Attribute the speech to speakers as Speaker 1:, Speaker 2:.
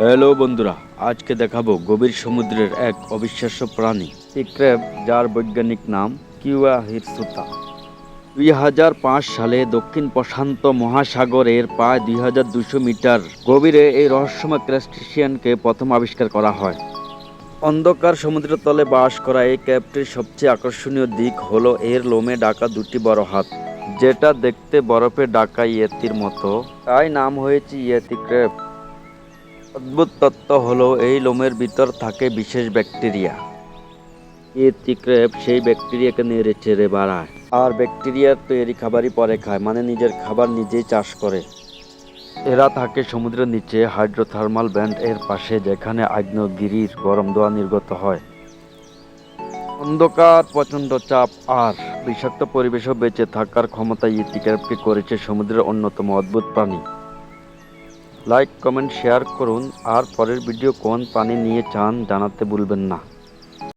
Speaker 1: Hello বন্ধুরা, আজকে দেখাবো গভীর সমুদ্রের এক অবিশ্বাস্য প্রাণী সি ক্র্যাব, যার বৈজ্ঞানিক নাম কিউয়া হিরসুতা। 2005 সালে দক্ষিণ প্রশান্ত মহাসাগরের প্রায় 2200 মিটার গভীরে এই রহস্যময় ক্রাস্টেসিয়ানকে প্রথম আবিষ্কার করা হয়। অন্ধকার সমুদ্রের তলে বাস করা এই ক্র্যাবটির সবচেয়ে আকর্ষণীয় দিক হলো এর লোমে ঢাকা দুটি বড় হাত, যেটা দেখতে বরফে ঢাকা ইয়েতির মতো, তাই নাম হয়েছে ইয়েতি ক্র্যাব। অদ্ভুত তত্ত্ব হলো এই লোমের ভিতর থাকে বিশেষ ব্যাকটেরিয়া। ইয়েতি ক্র্যাব সেই ব্যাকটেরিয়াকে নেড়ে চেড়ে বাড়ায়, আর ব্যাকটেরিয়ার তৈরি খাবারই পরে খায়, মানে নিজের খাবার নিজেই চাষ করে। এরা থাকে সমুদ্রের নিচে হাইড্রোথার্মাল ভেন্ট এর পাশে, যেখানে আগ্নেয়গিরির গরম ধোঁয়া নির্গত হয়। অন্ধকার, প্রচণ্ড চাপ আর বিষাক্ত পরিবেশও বেঁচে থাকার ক্ষমতা ইয়েতি ক্র্যাবকে করেছে সমুদ্রের অন্যতম অদ্ভুত প্রাণী। লাইক, কমেন্ট, শেয়ার করুন, আর পরের ভিডিও কোন প্রাণী নিয়ে চান জানাতে ভুলবেন না।